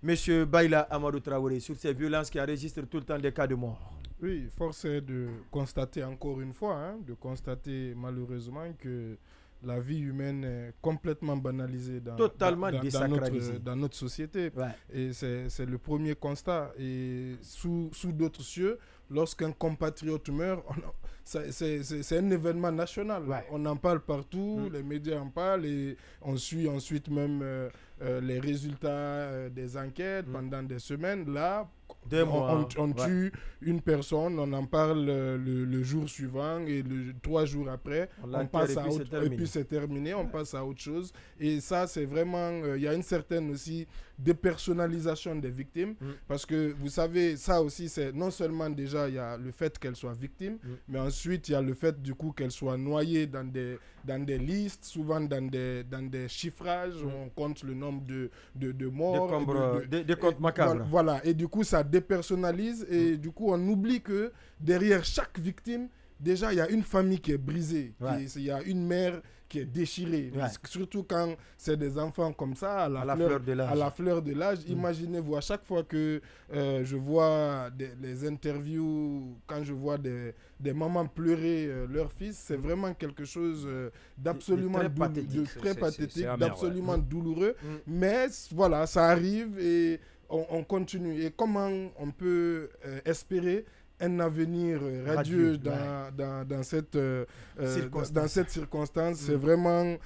Monsieur Baïla Amadou Traoré, sur ces violences qui enregistrent tout le temps des cas de mort. Oui, force est de constater encore une fois, de constater malheureusement que la vie humaine est complètement banalisée totalement désacralisée dans notre société. Ouais. Et c'est le premier constat. Et sous d'autres cieux, lorsqu'un compatriote meurt, c'est un événement national. Ouais. On en parle partout, les médias en parlent et on suit ensuite même les résultats des enquêtes pendant des semaines. Là, on tue une personne, on en parle le jour suivant et 3 jours après, on passe à autre chose. Et puis c'est terminé, on passe à autre chose. Et ça, c'est vraiment... Il y a une certaine aussi dépersonnalisation des victimes. Parce que vous savez, ça aussi, c'est non seulement déjà, il y a le fait qu'elles soient victimes, mais ensuite, il y a le fait du coup qu'elles soient noyées dans des listes, souvent dans des chiffrages où on compte le nombre de morts. Des comptes macabres. Voilà, et du coup, ça dépersonnalise et du coup, on oublie que derrière chaque victime, déjà, il y a une famille qui est brisée, il y a une mère qui est déchirée, surtout quand c'est des enfants comme ça, à la fleur de l'âge. Imaginez-vous, à chaque fois que je vois les interviews, quand je vois des mamans pleurer leur fils, c'est vraiment quelque chose d'absolument très pathétique, d'absolument douloureux. Mais voilà, ça arrive et on continue. Et comment on peut espérer un avenir radieux dans cette circonstance, c'est vraiment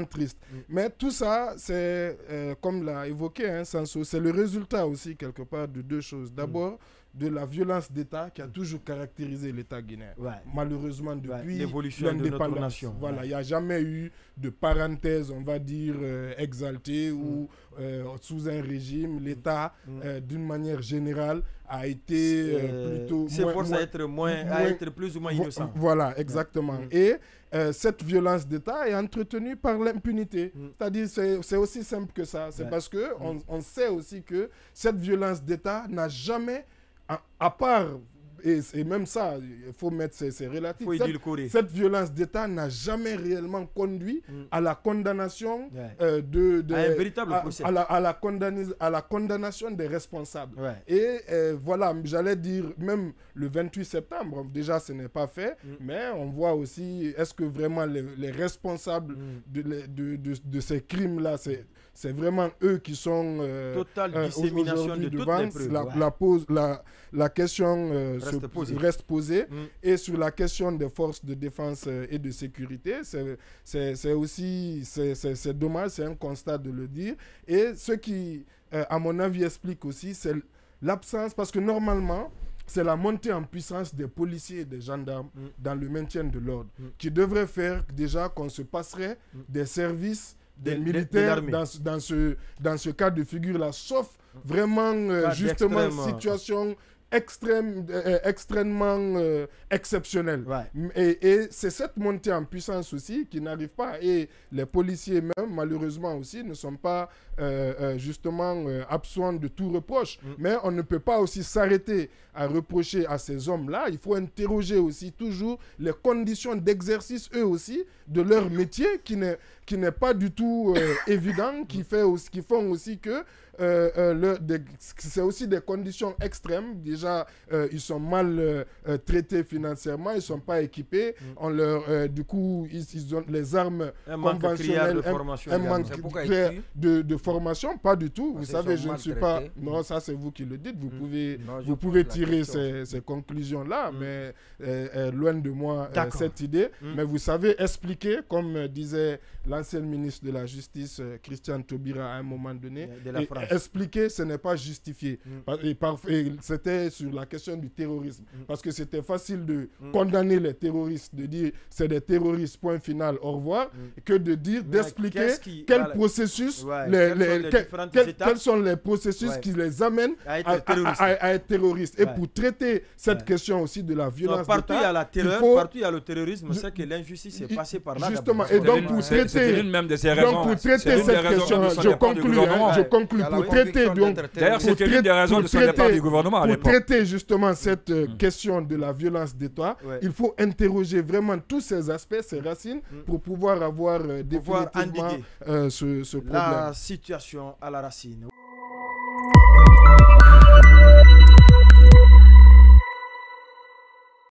triste. Mais tout ça, c'est, comme l'a évoqué Sanso, c'est le résultat aussi quelque part de deux choses. D'abord, de la violence d'État qui a toujours caractérisé l'État guinéen. Malheureusement, depuis l'évolution de notre nation. Voilà, il n'y a jamais eu de parenthèse, on va dire, exaltée ou sous un régime. L'État, d'une manière générale, a été plutôt... s'efforce à être plus ou moins innocent. Voilà, exactement. Et cette violence d'État est entretenue par l'impunité. C'est-à-dire, c'est aussi simple que ça. C'est parce qu'on sait aussi que cette violence d'État n'a jamais... À part, et même ça, il faut mettre ces relatifs, cette violence d'État n'a jamais réellement conduit à la condamnation un véritable procès. à la condamnation des responsables. Et voilà, j'allais dire, même le 28 septembre, déjà ce n'est pas fait, mais on voit aussi, est-ce que vraiment les responsables de ces crimes-là, c'est vraiment eux qui sont totale dissémination de toutes les preuves. La question reste posée. Et sur la question des forces de défense et de sécurité, c'est aussi c'est dommage, c'est un constat de le dire. Et ce qui, à mon avis, explique aussi, c'est l'absence, parce que normalement, c'est la montée en puissance des policiers et des gendarmes dans le maintien de l'ordre, qui devrait faire déjà qu'on se passerait des services des militaires dans ce cas de figure-là, sauf vraiment justement situation extrêmement exceptionnelle. Et c'est cette montée en puissance aussi qui n'arrive pas. Et les policiers même, malheureusement aussi, ne sont pas justement absents de tout reproche. Mais on ne peut pas aussi s'arrêter à reprocher à ces hommes-là. Il faut interroger aussi toujours les conditions d'exercice, eux aussi, de leur métier, qui n'est pas du tout évident, qui font aussi que c'est aussi des conditions extrêmes. Déjà, ils sont mal traités financièrement, ils ne sont pas équipés. On leur, du coup, ils ont les armes conventionnelles. Un manque de formation, pas du tout. Vous savez, je ne suis pas... Non, ça c'est vous qui le dites. Vous pouvez tirer ces conclusions-là, mais loin de moi cette idée. Mais vous savez expliquer, comme disait l'ancien ministre de la Justice, Christian Taubira, à un moment donné, expliquer, ce n'est pas justifié. Et c'était sur la question du terrorisme. Parce que c'était facile de condamner les terroristes, de dire c'est des terroristes, point final, au revoir, que de dire, d'expliquer quel processus, quels sont les processus qui les amènent à être terroristes. Et pour traiter cette question aussi de la violence d'État, partout il y a la terreur, partout il y a le terrorisme, c'est que l'injustice est passée par là. Justement, et donc pour traiter cette question, je conclue pour D'ailleurs, c'était l'une des raisons de son départ du gouvernement à l'époque. Pour traiter justement cette question de la violence d'État, il faut interroger vraiment tous ces aspects, ces racines, pour pouvoir avoir définitivement ce problème. La situation à la racine.